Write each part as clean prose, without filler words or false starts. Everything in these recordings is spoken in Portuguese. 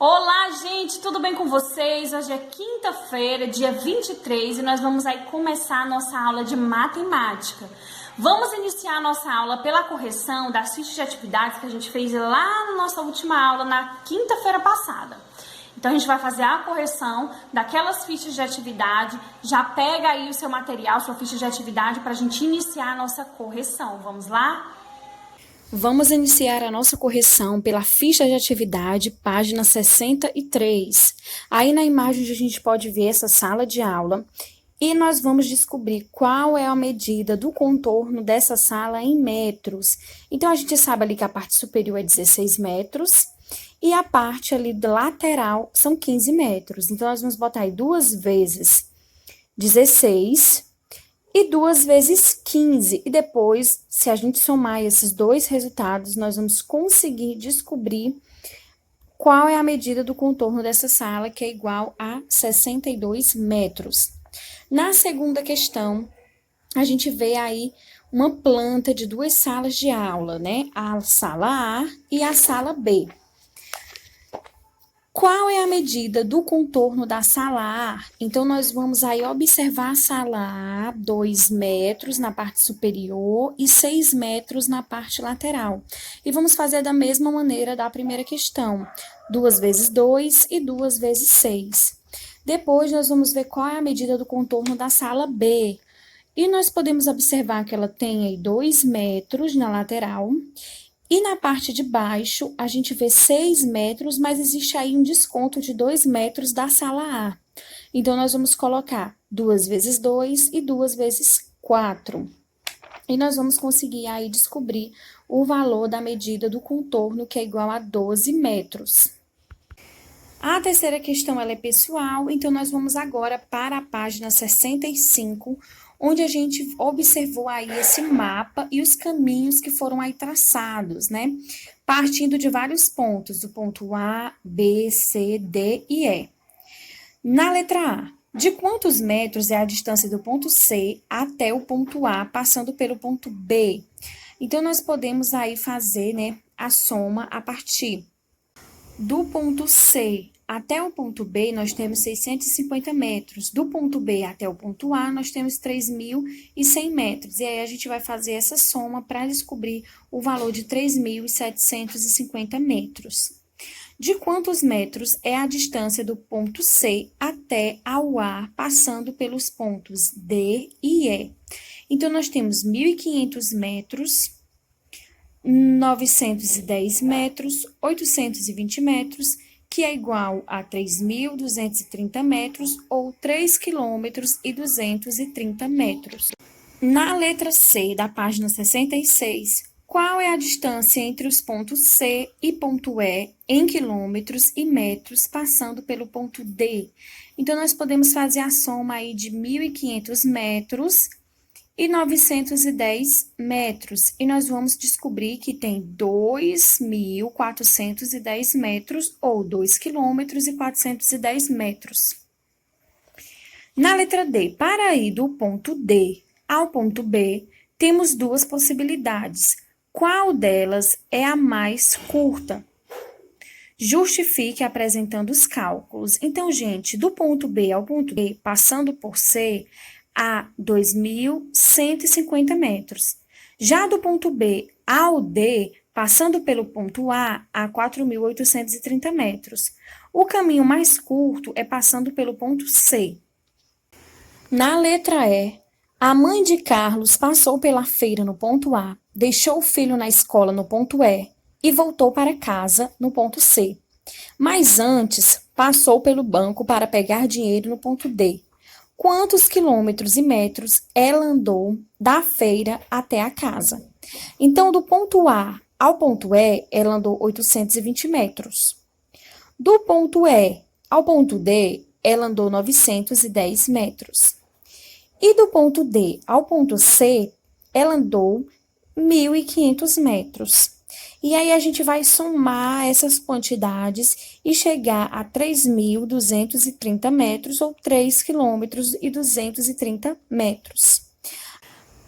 Olá, gente, tudo bem com vocês? Hoje é quinta-feira, dia 23, e nós vamos aí começar a nossa aula de matemática. Vamos iniciar a nossa aula pela correção das fichas de atividades que a gente fez lá na nossa última aula, na quinta-feira passada. Então, a gente vai fazer a correção daquelas fichas de atividade. Já pega aí o seu material, sua ficha de atividade, para a gente iniciar a nossa correção. Vamos lá? Vamos iniciar a nossa correção pela ficha de atividade, página 63. Aí na imagem a gente pode ver essa sala de aula e nós vamos descobrir qual é a medida do contorno dessa sala em metros. Então, a gente sabe ali que a parte superior é 16 metros e a parte ali lateral são 15 metros. Então, nós vamos botar aí 2 vezes 16 e 2 vezes 15. E depois, se a gente somar esses dois resultados, nós vamos conseguir descobrir qual é a medida do contorno dessa sala, que é igual a 62 metros. Na segunda questão, a gente vê aí uma planta de 2 salas de aula, né? A sala A e a sala B. Qual é a medida do contorno da sala A? Então, nós vamos aí observar a sala A, 2 metros na parte superior e 6 metros na parte lateral. E vamos fazer da mesma maneira da primeira questão, 2 vezes 2 e 2 vezes 6. Depois, nós vamos ver qual é a medida do contorno da sala B. E nós podemos observar que ela tem aí 2 metros na lateral. E na parte de baixo, a gente vê 6 metros, mas existe aí um desconto de 2 metros da sala A. Então, nós vamos colocar 2 vezes 2 e 2 vezes 4. E nós vamos conseguir aí descobrir o valor da medida do contorno, que é igual a 12 metros. A terceira questão, ela é pessoal, então nós vamos agora para a página 65, onde a gente observou aí esse mapa e os caminhos que foram aí traçados, né? Partindo de vários pontos, do ponto A, B, C, D e E. Na letra A, de quantos metros é a distância do ponto C até o ponto A, passando pelo ponto B? Então, nós podemos aí fazer, né, a soma a partir do ponto C até o ponto B, nós temos 650 metros. Do ponto B até o ponto A, nós temos 3.100 metros. E aí, a gente vai fazer essa soma para descobrir o valor de 3.750 metros. De quantos metros é a distância do ponto C até ao A, passando pelos pontos D e E? Então, nós temos 1.500 metros, 910 metros, 820 metros, que é igual a 3.230 metros ou 3 quilômetros e 230 metros. Na letra C da página 66, qual é a distância entre os pontos C e ponto E em quilômetros e metros, passando pelo ponto D? Então, nós podemos fazer a soma aí de 1.500 metros e 910 metros. E nós vamos descobrir que tem 2.410 metros, ou 2 quilômetros e 410 metros. Na letra D, para ir do ponto D ao ponto B, temos 2 possibilidades. Qual delas é a mais curta? Justifique apresentando os cálculos. Então, gente, do ponto B ao ponto B, passando por C, a 2.150 metros. Já do ponto B ao D, passando pelo ponto A 4.830 metros. O caminho mais curto é passando pelo ponto C. Na letra E, a mãe de Carlos passou pela feira no ponto A, deixou o filho na escola no ponto E e voltou para casa no ponto C. Mas antes, passou pelo banco para pegar dinheiro no ponto D. Quantos quilômetros e metros ela andou da feira até a casa? Então, do ponto A ao ponto E, ela andou 820 metros. Do ponto E ao ponto D, ela andou 910 metros. E do ponto D ao ponto C, ela andou 1.500 metros. E aí, a gente vai somar essas quantidades e chegar a 3.230 metros, ou 3 quilômetros e 230 metros.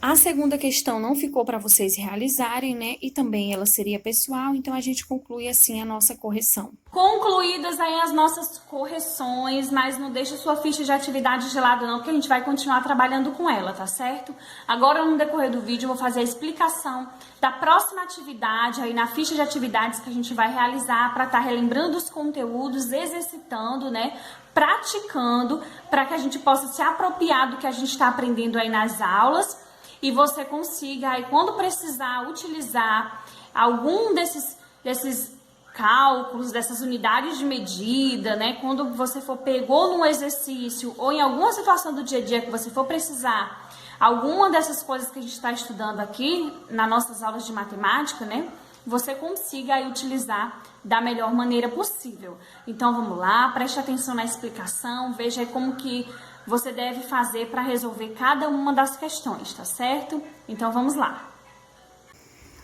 A segunda questão não ficou para vocês realizarem, né? E também ela seria pessoal, então a gente conclui assim a nossa correção. Concluídas aí as nossas correções, mas não deixa sua ficha de atividade de lado não, que a gente vai continuar trabalhando com ela, tá certo? Agora, no decorrer do vídeo, eu vou fazer a explicação da próxima atividade aí na ficha de atividades que a gente vai realizar para estar relembrando os conteúdos, exercitando, né? Praticando, para que a gente possa se apropriar do que a gente está aprendendo aí nas aulas e você consiga aí, quando precisar, utilizar algum desses cálculos, dessas unidades de medida, né? Quando você for pegou num exercício ou em alguma situação do dia a dia que você for precisar, alguma dessas coisas que a gente está estudando aqui nas nossas aulas de matemática, né? Você consiga aí utilizar da melhor maneira possível. Então vamos lá, preste atenção na explicação, veja aí como que você deve fazer para resolver cada uma das questões, tá certo? Então vamos lá.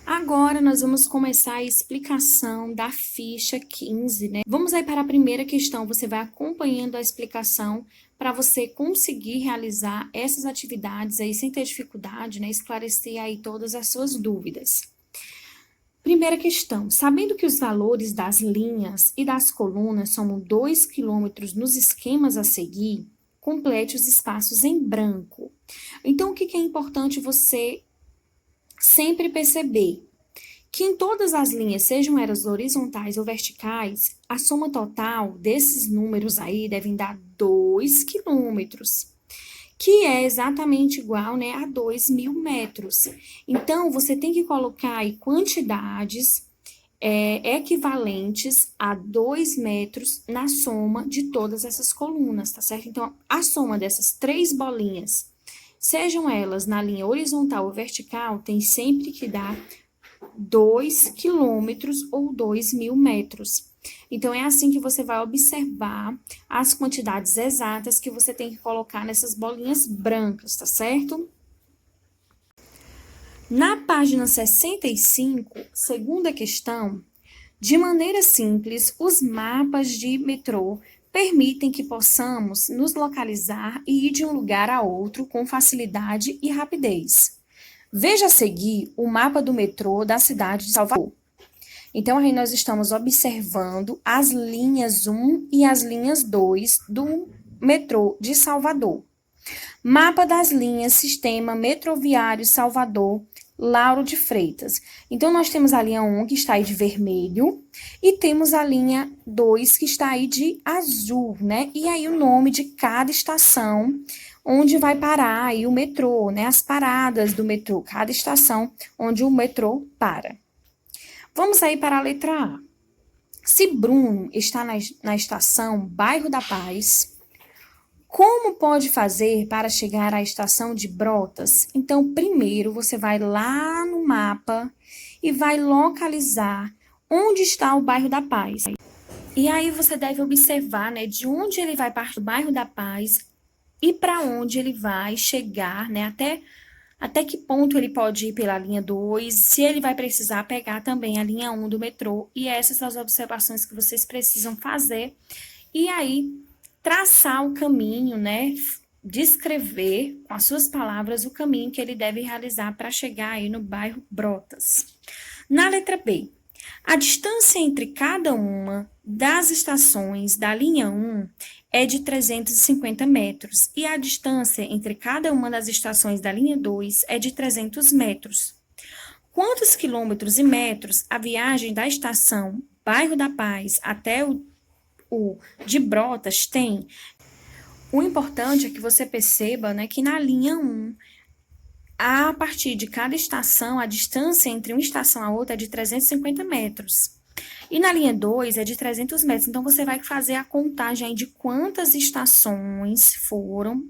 Agora nós vamos começar a explicação da ficha 15, né? Vamos aí para a primeira questão, você vai acompanhando a explicação para você conseguir realizar essas atividades aí sem ter dificuldade, né? Esclarecer aí todas as suas dúvidas. Primeira questão, sabendo que os valores das linhas e das colunas somam 2 km nos esquemas a seguir, complete os espaços em branco. Então, o que é importante você sempre perceber? Que em todas as linhas, sejam elas horizontais ou verticais, a soma total desses números aí devem dar 2 quilômetros, que é exatamente igual, né, a 2.000 metros. Então, você tem que colocar aí quantidades equivalentes a 2 metros na soma de todas essas colunas, tá certo? Então, a soma dessas 3 bolinhas, sejam elas na linha horizontal ou vertical, tem sempre que dar 2 quilômetros ou 2.000 metros. Então, é assim que você vai observar as quantidades exatas que você tem que colocar nessas bolinhas brancas, tá certo? Na página 65, segunda questão, de maneira simples, os mapas de metrô permitem que possamos nos localizar e ir de um lugar a outro com facilidade e rapidez. Veja a seguir o mapa do metrô da cidade de Salvador. Então, aí nós estamos observando as linhas 1 e as linhas 2 do metrô de Salvador. Mapa das linhas Sistema Metroviário Salvador, Lauro de Freitas. Então, nós temos a linha 1, que está aí de vermelho, e temos a linha 2, que está aí de azul, né? E aí o nome de cada estação, onde vai parar aí o metrô, né? As paradas do metrô, cada estação onde o metrô para. Vamos aí para a letra A. Se Bruno está na estação Bairro da Paz, como pode fazer para chegar à estação de Brotas? Então, primeiro você vai lá no mapa e vai localizar onde está o Bairro da Paz. E aí você deve observar, né, de onde ele vai partir do Bairro da Paz e para onde ele vai chegar, né, até que ponto ele pode ir pela linha 2, se ele vai precisar pegar também a linha 1 do metrô. E essas são as observações que vocês precisam fazer. E aí, traçar o caminho, né? Descrever com as suas palavras o caminho que ele deve realizar para chegar aí no bairro Brotas. Na letra B, a distância entre cada uma das estações da linha 1 é de 350 metros e a distância entre cada uma das estações da linha 2 é de 300 metros. Quantos quilômetros e metros a viagem da estação Bairro da Paz até o de Brotas tem? O importante é que você perceba, né, que na linha 1, a partir de cada estação, a distância entre uma estação a outra é de 350 metros. E na linha 2 é de 300 metros. Então, você vai fazer a contagem aí de quantas estações foram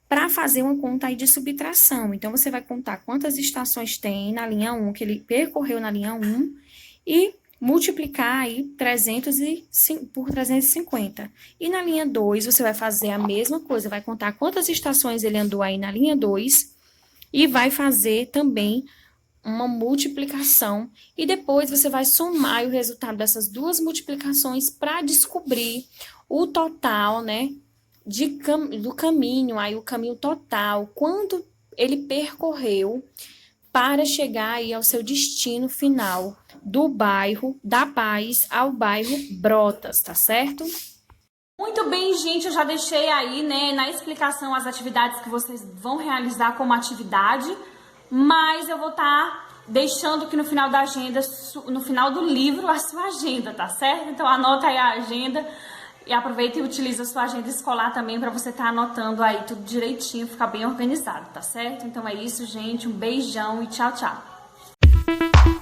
para fazer uma conta aí de subtração. Então, você vai contar quantas estações tem na linha 1, que ele percorreu na linha 1, e multiplicar aí 300 por 350. E na linha 2, você vai fazer a mesma coisa, vai contar quantas estações ele andou aí na linha 2 e vai fazer também uma multiplicação. E depois você vai somar o resultado dessas duas multiplicações para descobrir o total, né, do caminho, aí o caminho total, quanto ele percorreu para chegar aí ao seu destino final, do bairro da Paz ao bairro Brotas, tá certo? Muito bem, gente, eu já deixei aí, né, na explicação as atividades que vocês vão realizar como atividade, mas eu vou estar deixando aqui no final da agenda, no final do livro, a sua agenda, tá certo? Então anota aí a agenda e aproveita e utiliza a sua agenda escolar também para você estar anotando aí tudo direitinho, ficar bem organizado, tá certo? Então é isso, gente, um beijão e tchau, tchau!